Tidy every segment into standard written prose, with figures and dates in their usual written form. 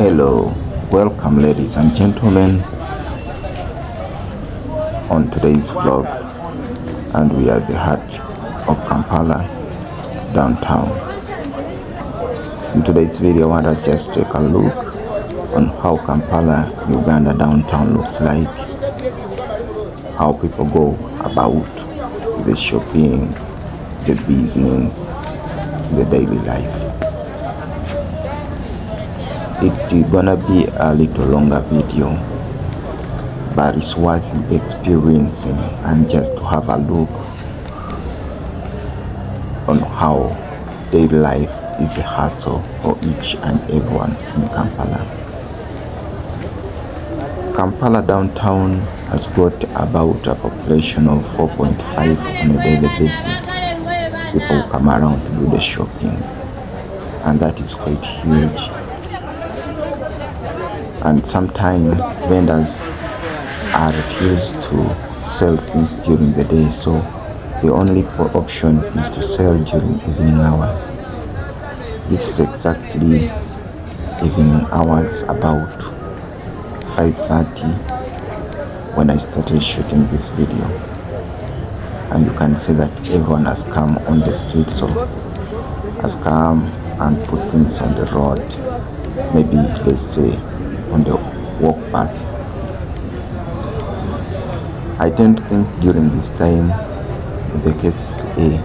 Hello, welcome ladies and gentlemen on today's vlog, and we are at the heart of Kampala downtown. In today's video I want us just to take a look on how Kampala Uganda downtown looks like, how people go about the shopping, the business, the daily life. It's gonna be a little longer video, but it's worth experiencing and just to have a look on how daily life is a hassle for each and everyone in Kampala. Kampala downtown has got about a population of 4.5 on a daily basis. People come around to do the shopping, and that is quite huge. And sometimes vendors are refused to sell things during the day, so the only option is to sell during evening hours. This is exactly evening hours, about 5:30 when I started shooting this video, and you can see that everyone has come on the street, so has come and put things on the road, maybe let's say on the walk path. I don't think during this time the KCCA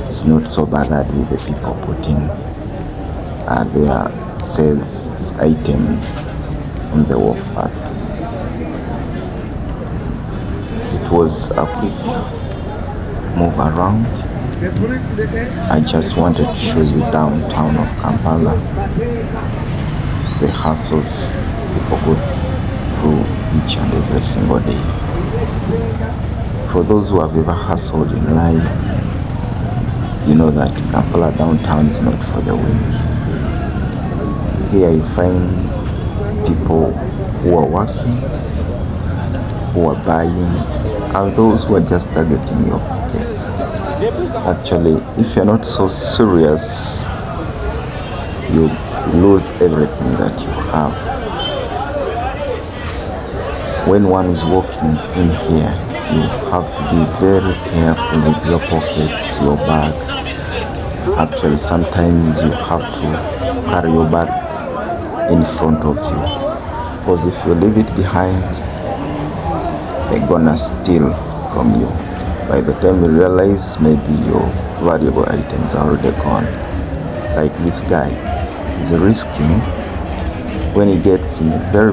is not so bothered with the people putting their sales items on the walk path. It was a quick move around. I just wanted to show you downtown of Kampala, the hassles people go through each and every single day. For those who have ever hustled in life, you know that Kampala downtown is not for the weak. Here you find people who are working, who are buying, and those who are just targeting your pockets. Actually, if you're not so serious, you lose everything that you have. When one is walking in here, you have to be very careful with your pockets, your bag. Actually, sometimes you have to carry your bag in front of you, because if you leave it behind, they're gonna steal from you. By the time you realize, maybe your valuable items are already gone. Like this guy is risking, when he gets in a very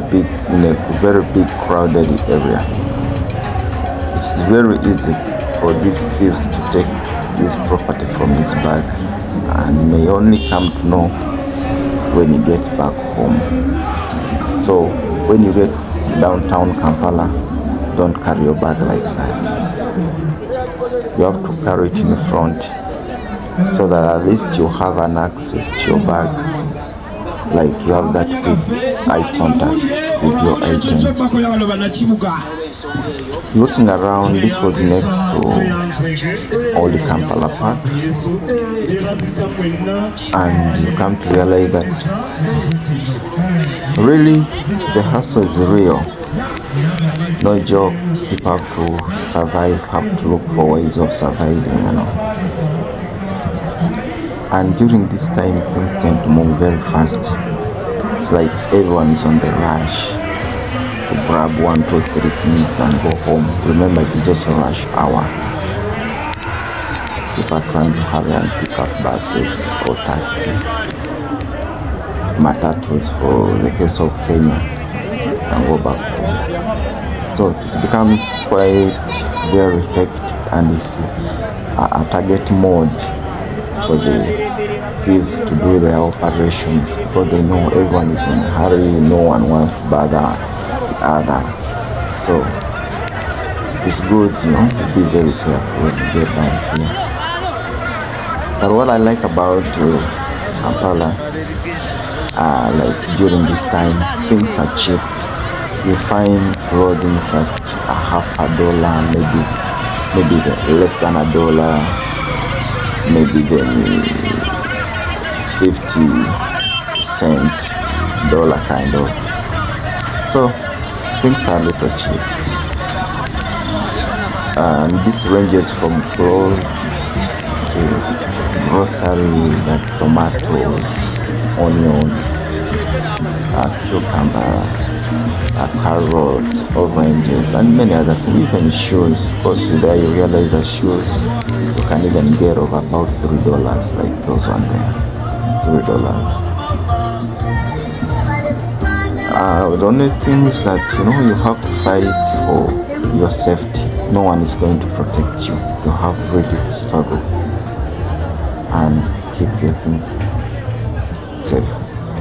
big crowded area, it's very easy for these thieves to take his property from his bag, and he may only come to know when he gets back home. So when you get to downtown Kampala, don't carry your bag like that. You have to carry it in front, so that at least you have an access to your bag, like you have that quick eye contact with your items. Looking around, this was next to Old Kampala Park, and you come to realize that really the hustle is real. No joke, people have to survive, have to look for ways of surviving, And during this time, things tend to move very fast. It's like everyone is on the rush to grab 1, 2, 3 things and go home. Remember, it is also rush hour. People are trying to hurry and pick up buses or taxi, matatus for the case of Kenya, and go back home. So it becomes quite very hectic, and it's a target mode for the thieves to do their operations, because they know everyone is in a hurry, no one wants to bother the other. So it's good, be very careful when you get down here. But what I like about Kampala, like during this time, things are cheap. You find clothing at $50, maybe less than $1, maybe then 50 cents. dollar kind of. So things are a little cheap, and this ranges from clothes to grocery like tomatoes, onions, cucumber, carrots, oranges, and many other things, even shoes. Because there you realize that shoes you can even get of about $3, like those one there, $3. The only thing is that you have to fight for your safety. No one is going to protect you. You have really to struggle and keep your things safe.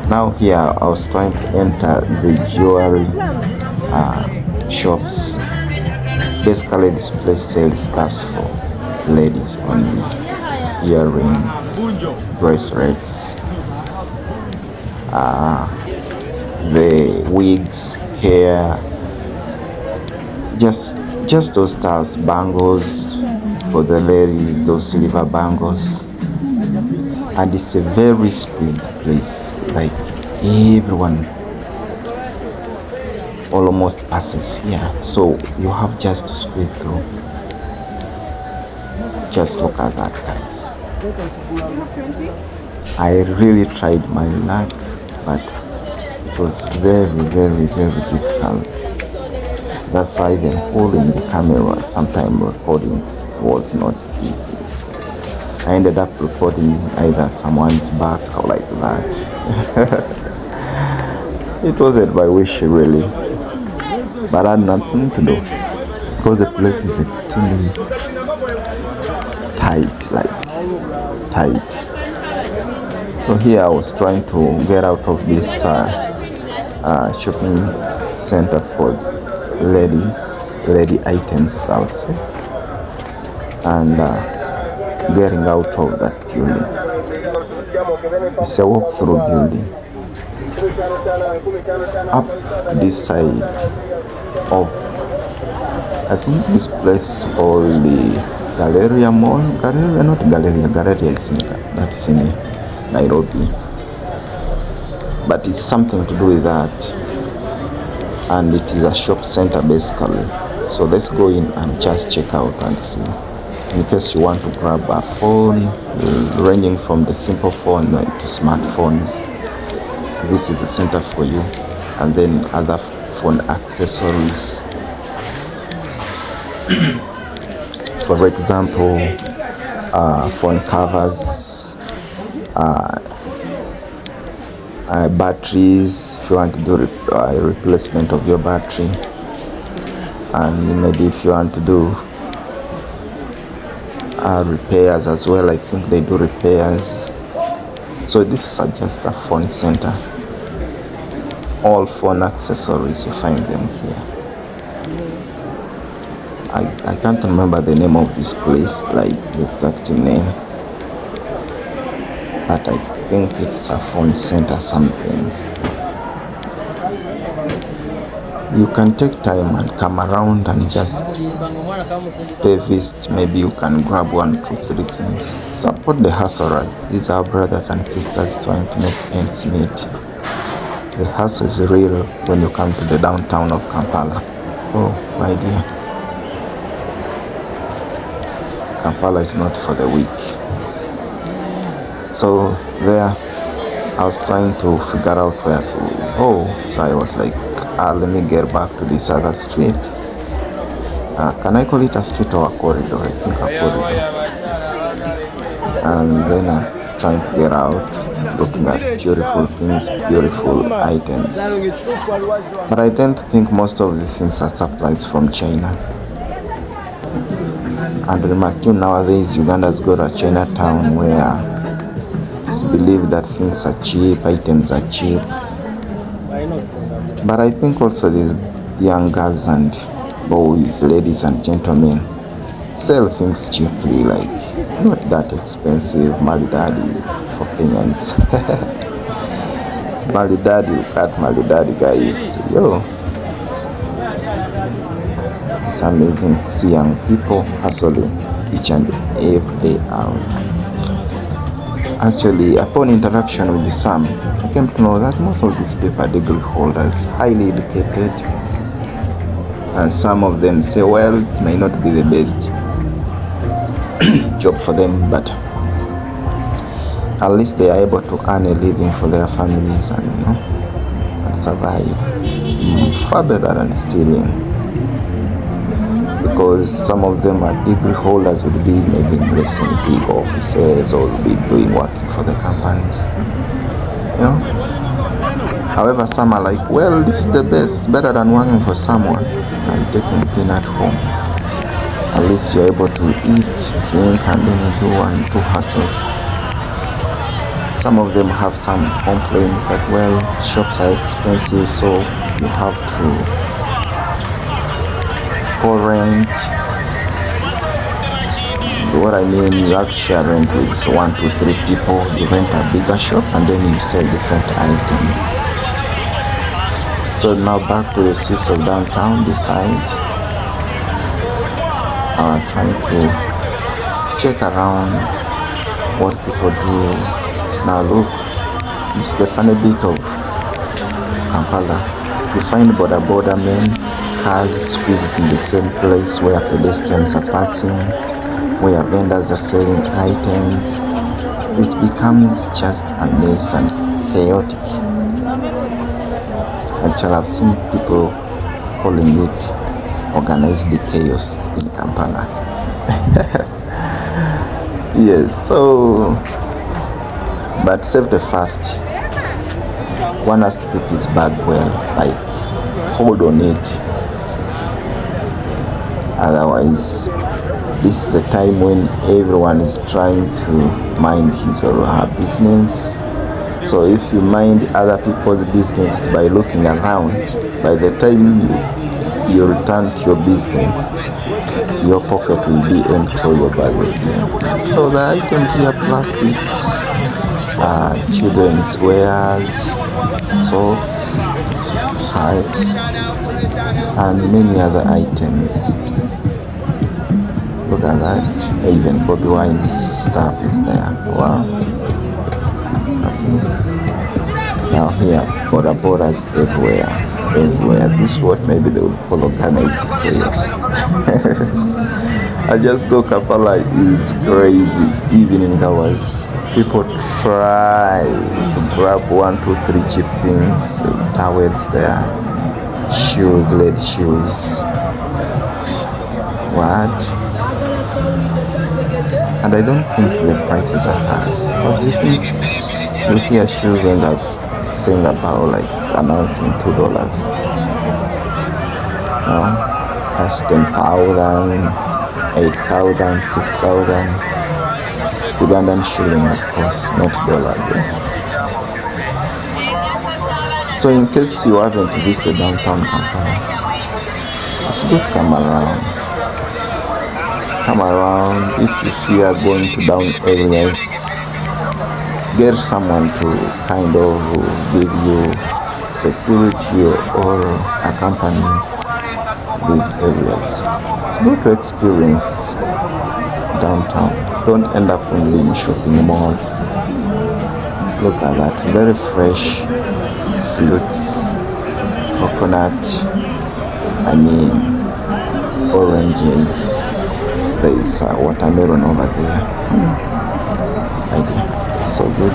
Now here I was trying to enter the jewelry shops. Basically this place sells stuffs for ladies only. Earrings, bracelets, the wigs, hair, just those stuffs, bangles for the ladies, those silver bangles. And it's a very squeezed place, like everyone almost passes here, so you have just to squeeze through. Just look at that, guys. I really tried my luck, but it was very difficult. That's why even holding the camera, sometimes recording was not easy. I ended up recording either someone's back or like that. It wasn't my wish really, but I had nothing to do because the place is extremely tight, like tight. So here I was trying to get out of this shopping center for lady items, I would say, and getting out of that building. It's a walk-through building up to this side of, I think this place is called the Galleria Mall. Galleria is that's in Nairobi, but it's something to do with that, and it is a shop center basically. So let's go in and just check out and see, in case you want to grab a phone ranging from the simple phone to smartphones. This is the center for you, and then other phone accessories. For example, phone covers, batteries if you want to do replacement of your battery, and maybe if you want to do repairs as well. I think they do repairs. So this is just a phone center. All phone accessories, you find them here. I can't remember the name of this place, like the exact name, but I think it's a phone center something. You can take time and come around and just pay visit. Maybe you can grab 1, 2, 3 things. Support the hustlers. These are brothers and sisters trying to make ends meet. The hustle is real when you come to the downtown of Kampala. Oh my dear, Kampala is not for the weak. So there I was trying to figure out where to go. So I was like, let me get back to this other street. Can I call it a street or a corridor? I think a corridor. And then trying to get out, looking at beautiful things, beautiful items. But I tend to think most of the things are supplies from China. And remarking nowadays, Uganda's got a Chinatown where it's believed that things are cheap, items are cheap. But I think also these young girls and boys, ladies and gentlemen sell things cheaply, like not that expensive. Malidadi for Kenyans. It's Malidadi, look at Malidadi, guys. Yo, it's amazing to see young people hustling each and every day out. Actually, upon interaction with some, I came to know that most of these people are degree holders, highly educated, and some of them say, well, it may not be the best job for them, but at least they are able to earn a living for their families and and survive. It's far better than stealing, because some of them are degree holders, would be maybe in less than big offices or would be doing working for the companies. However, some are like, well, this is the best, better than working for someone and taking peanut home. At least you're able to eat, drink, and then you do 1, 2 hustles. Some of them have some complaints that, well, shops are expensive, so you have to go rent. What I mean, you have to share rent with 1, 2, 3 people. You rent a bigger shop and then you sell different items. So now back to the streets of downtown, this side. Trying to check around what people do. Now look, this is the funny bit of Kampala. You find border men, cars squeezed in the same place where pedestrians are passing, where vendors are selling items. It becomes just a mess and chaotic. Actually, I've seen people calling it organized chaos in Kampala. Yes, so, but save the fast. One has to keep his bag well, like hold on it. Otherwise, this is a time when everyone is trying to mind his or her business. So if you mind other people's business by looking around, by the time you return to your business, your pocket will be empty or your bag will be empty. So the items here, plastics, children's wares, socks, pipes, and many other items. Look at that, even Bobby Wine's stuff is there. Wow. Okay. Now here, border everywhere. This is what maybe they would call organized chaos. I just thought Kampala is crazy. Evening hours, people try to grab 1, 2, 3 cheap things, towels there, shoes, lead shoes. What? And I don't think the prices are high. But the things you hear shoes when they're saying about like announcing $2. That's 10,000, 8,000, 6,000. Ugandan shilling, of course, not dollars. So in case you haven't visited downtown Kampala, it's good to come around. If you fear going to down areas, get someone to kind of give you security or accompany to these areas. It's good to experience downtown. Don't end up in shopping malls. Look at that, very fresh fruits, coconut, oranges. There is watermelon over there. Idea. So good.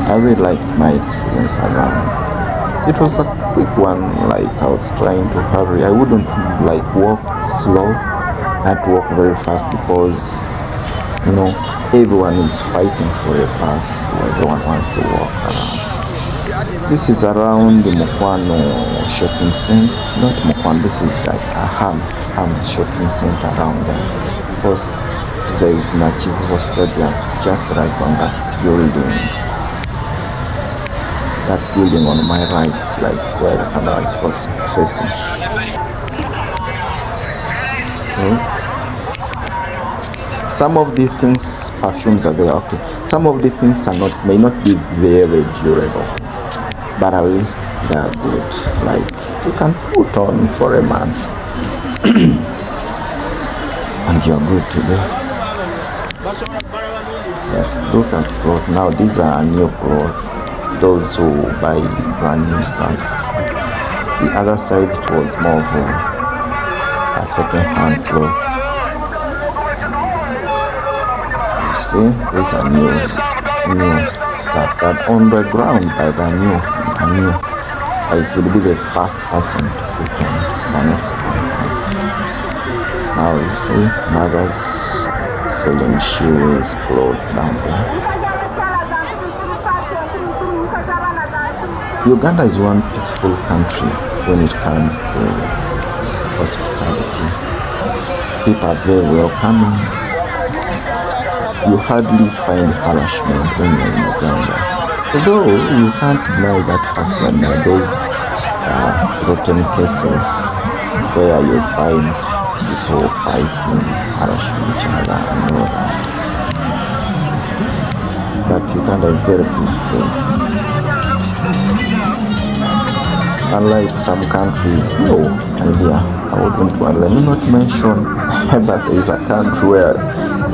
I really liked my experience around. It was a quick one, like I was trying to hurry. I wouldn't walk slow. I had to walk very fast because everyone is fighting for a path where everyone wants to walk around. This is around the Mukwano shopping center. Not Mukwano, this is a Ham shopping center around there. Of course, there is Nachivo Stadium just right on that building. That building on my right, like where the camera is facing. Some of the things, perfumes are there, okay. Some of the things may not be very durable, but at least they are good. Like you can put on for a month and you're good to go. Yes, look at clothes. Now these are new clothes. Those who buy brand new stuffs. The other side it was more of a second-hand cloth. You see, these are new stuff that on the ground by the new. I could be the first person to put on the new second-hand. Now you see mothers selling shoes, clothes down there. Uganda is one peaceful country when it comes to hospitality. People are very welcoming. You hardly find harassment when you're in Uganda. Although you can't deny that fact that there are those rotten cases where you find people fighting, harassing each other and all that. But Uganda is very peaceful. Unlike some countries, no idea. I wouldn't want. Let me not mention that there is a country where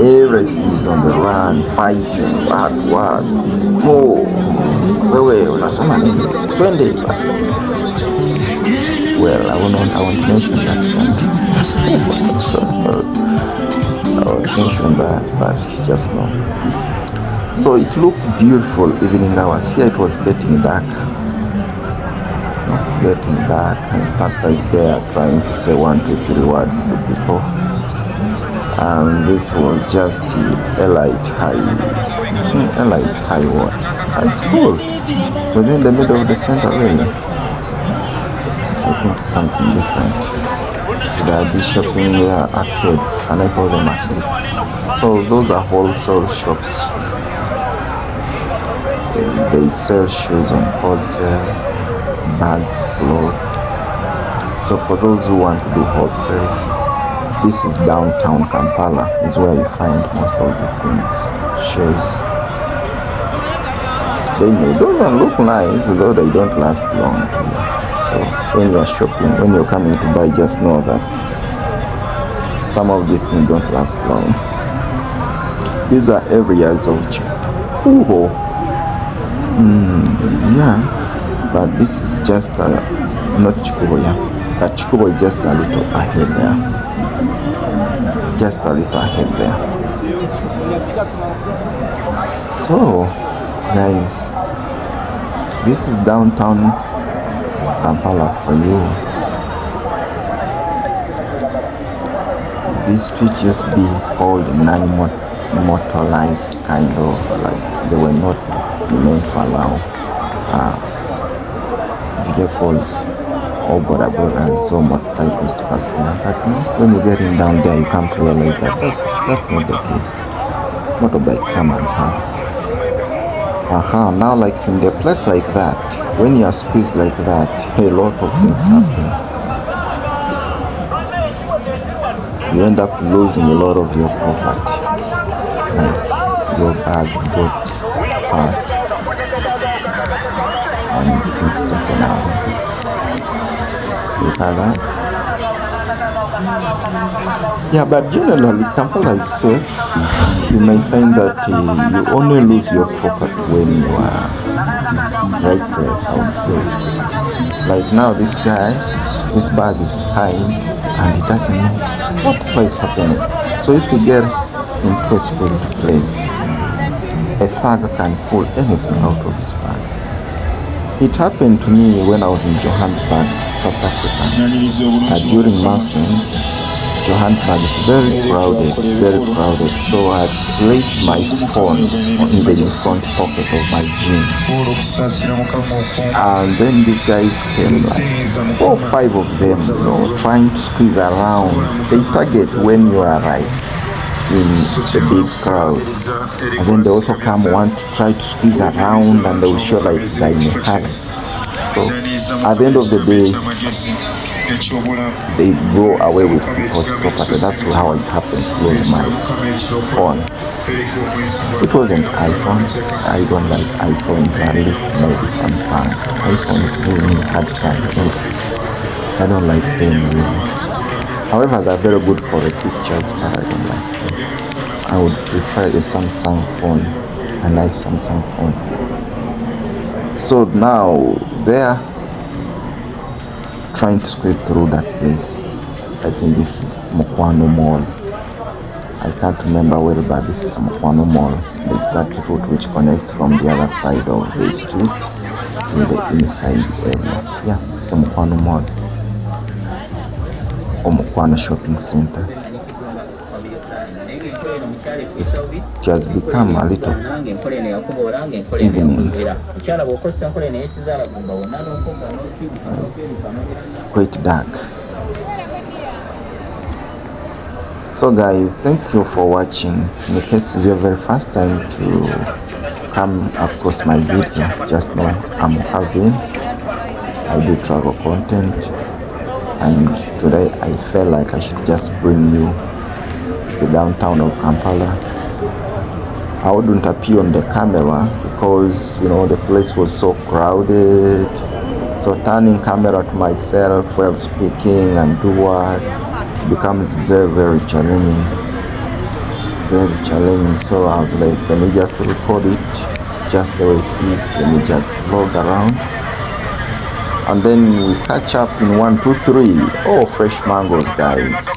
everything is on the run, fighting, what? No, wewe unasema nini? Twende. Well, I won't mention that country. I won't mention that, but just know. So it looks beautiful evening hours. Here it was getting dark. Getting dark, and pastor is there trying to say 1, 2, 3 words to people. And this was just the Elite High. I'm saying Elite High what? High school. Within the middle of the center, really. I think something different. There are these shopping arcades. Can I call them arcades? So those are wholesale shops. They sell shoes on wholesale, bags, clothes. So for those who want to do wholesale, this is downtown Kampala, is where you find most of the things. Shoes. They don't look nice, though they don't last long here. So when you are shopping, when you're coming to buy, just know that some of the things don't last long. These are areas of Chikubo. Yeah, but this is just not Chikubo, yeah, but Chikubo is just a little ahead there. Just a little ahead there. So, guys, this is downtown Kampala for you. This street used to be called non-motorized, kind of like they were not meant to allow vehicles or bodabodas or motorcycles to pass there. But when you're getting down there, you come to realize that that's not the case. Motorbike come and pass. Now like in the place like that, when you are squeezed like that, a lot of things happen. You end up losing a lot of your property, like your bag got cut and things taken away. Look at that. Yeah, but generally Kampala is safe. You may find that you only lose your property when you are reckless, I would say. Like now this guy, his bag is behind and he doesn't know whatever is happening. So if he gets into a squeezed place, a thug can pull anything out of his bag. It happened to me when I was in Johannesburg, South Africa. During month end, Johannesburg is very crowded. So I placed my phone in the front pocket of my jeans. And then these guys came, like 4 or 5 of them, trying to squeeze around. They target when you are right in the big crowd, and then they also want to try to squeeze around, and they will show like they're in a hurry. So at the end of the day, they go away with people's property. That's how it happened to lose my phone. It wasn't iPhone. I don't like iPhones, at least maybe Samsung. iPhones give me hard time. I don't like them really. However, they're very good for the pictures, but I don't like them. I would prefer a Samsung phone, a nice Samsung phone. So now they're trying to squeeze through that place. I think this is Mukwano Mall. I can't remember well, but this is Mukwano Mall. There's that route which connects from the other side of the street to the inside area. Yeah, it's Mukwano Mall or Mukwano Shopping Center. It has become a little evening, quite dark. So guys, thank you for watching. In case it's your very first time to come across my video, just know I'm Havin. I do travel content, and today I felt like I should just bring you the downtown of Kampala. I wouldn't appear on the camera because the place was so crowded, so turning camera to myself while speaking and do what, it becomes very challenging, so I was like, let me just record it just the way it is, let me just vlog around, and then we catch up in 1, 2, 3. Oh, fresh mangoes guys,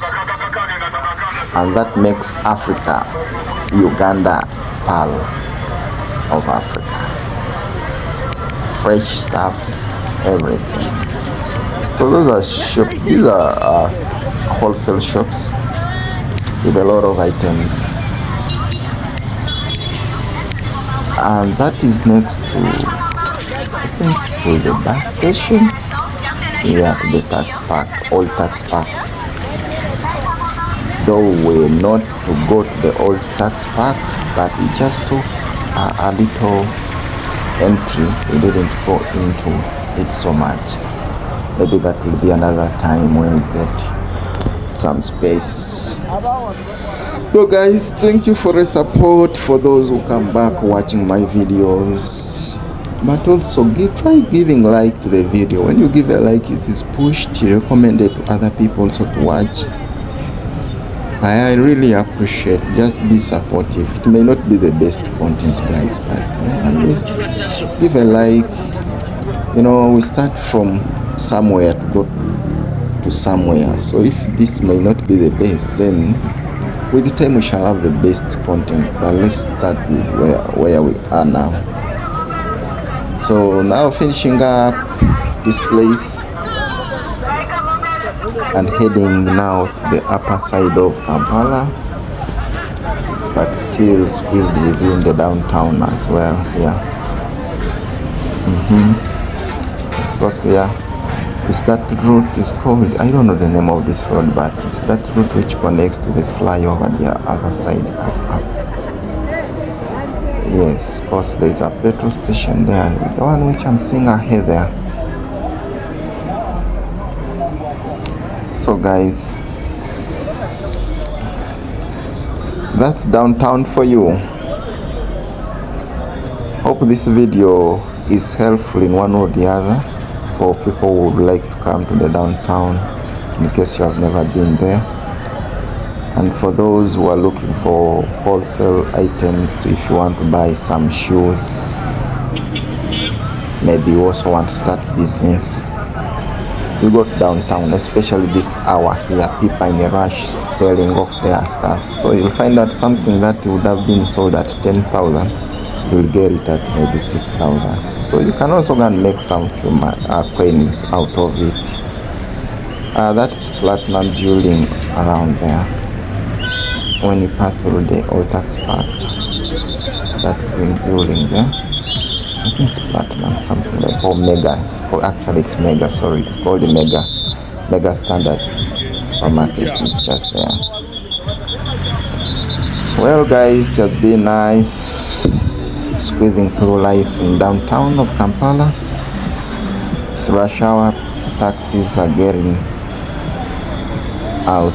and that makes Africa Uganda pearl of Africa. Fresh stuffs, everything. So these are wholesale shops with a lot of items, and that is next to, I think, to the bus station. Yeah, to the tax park, old tax park. Though we're not to go to the old tax park, but we just took a little entry. We didn't go into it so much. Maybe that will be another time when we get some space. So guys, thank you for the support, for those who come back watching my videos, but also try giving like to the video. When you give a like, it is pushed, recommended to other people also to watch. I really appreciate. Just be supportive. It may not be the best content guys, but at least give a like. We start from somewhere to go to somewhere, so if this may not be the best, then with the time we shall have the best content. But let's start with where we are now. So now finishing up this place and heading now to the upper side of Kampala, but still squeezed within the downtown as well. Yeah. Because it's that route is called, I don't know the name of this road, but it's that route which connects to the flyover the other side up. Yes, because there's a petrol station there, the one which I'm seeing ahead there. So guys, that's downtown for you. Hope this video is helpful in one or the other for people who would like to come to the downtown, in case you have never been there, and for those who are looking for wholesale items too, if you want to buy some shoes, maybe you also want to start business, you go to downtown, especially this hour here. People in a rush selling off their stuff, so you'll find that something that would have been sold at 10,000, you'll get it at maybe 6,000. So you can also go and make some few coins out of it. That's Platinum building around there. When you pass through the old tax park, that green building there, I think it's Platinum, something like, or Mega. It's Mega, sorry. It's called the Mega Standard Supermarket is just there. Well guys, just be nice squeezing through life in downtown of Kampala. It's rush hour, taxis are getting out,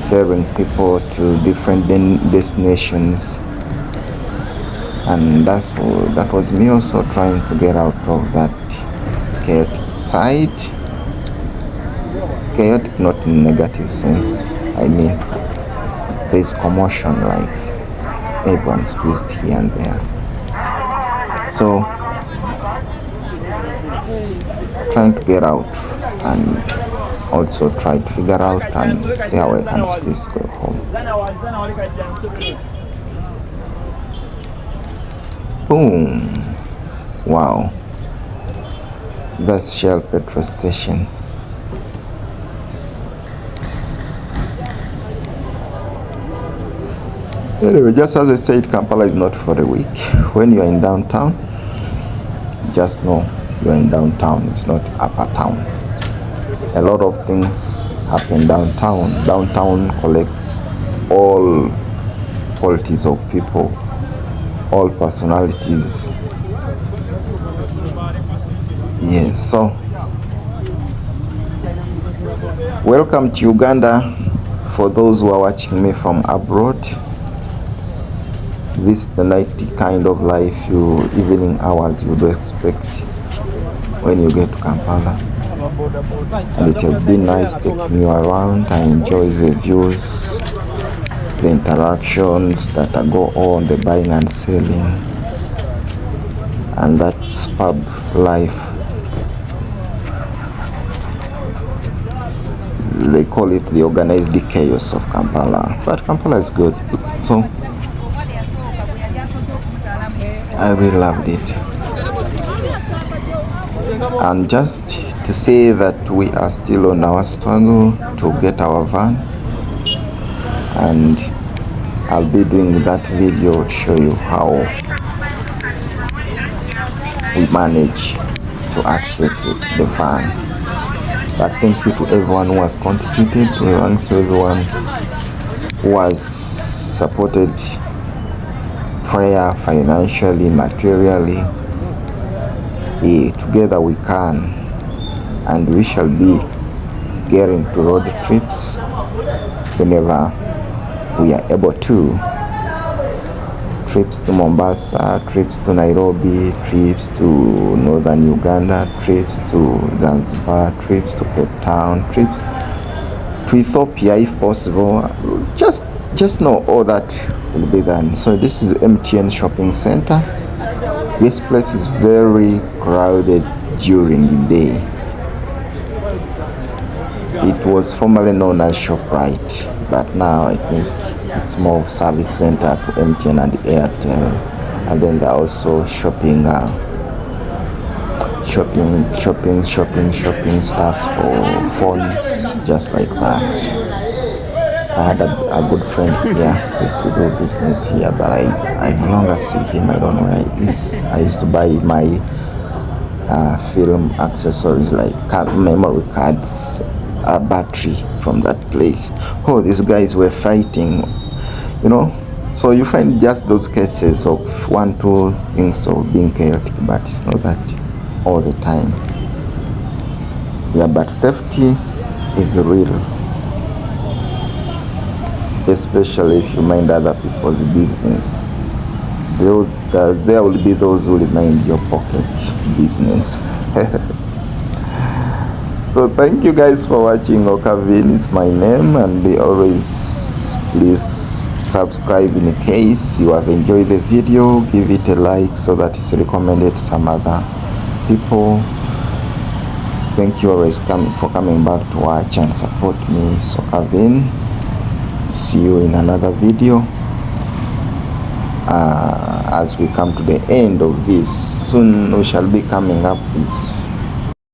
ferrying people to different destinations, and that was me also trying to get out of that chaotic side. Chaotic not in negative sense, I mean there's commotion, like everyone's squeezed here and there. So trying to get out and also try to figure out and see how I can squeeze go home. Boom! Wow, that's Shell petrol station. Anyway, just as I said, Kampala is not for the weak. When you're in downtown, just know you're in downtown, it's not upper town. A lot of things happen downtown. Downtown collects all qualities of people, all personalities. Yes, so welcome to Uganda. For those who are watching me from abroad, this is the nighty kind of life, evening hours you would expect when you get to Kampala. And it has been nice taking you around. I enjoy the views, the interactions that go on, the buying and selling, and that's pub life. They call it the organized chaos of Kampala, but Kampala is good. So I really loved it. And just to say that we are still on our struggle to get our van, and I'll be doing that video to show you how we manage to access the van. But thank you to everyone who has contributed, thanks to everyone who has supported prayer, financially, materially. Together we can, and we shall be getting to road trips whenever we are able to. Trips to Mombasa, trips to Nairobi, trips to northern Uganda, trips to Zanzibar, trips to Cape Town, trips to Ethiopia if possible. Just know all that will be done. So this is MTN shopping center. This place is very crowded during the day. It was formerly known as ShopRite, but now I think it's more of service center to MTN and Airtel. And then they're also shopping stuffs for phones, just like that. I had a good friend here who used to do business here, but I no longer see him. I don't know where he is. I used to buy my film accessories like memory cards, a battery from that place. Oh, these guys were fighting, So you find just those cases of 1-2 things of being chaotic, but it's not that all the time. Yeah, but theft is real, especially if you mind other people's business. There will be those who will mind your pocket business. So thank you guys for watching. Okavin is my name, and always please subscribe in case you have enjoyed the video. Give it a like so that it's recommended to some other people. Thank you always for coming back to watch and support me. So Okavin, see you in another video. As we come to the end of this, soon we shall be coming up with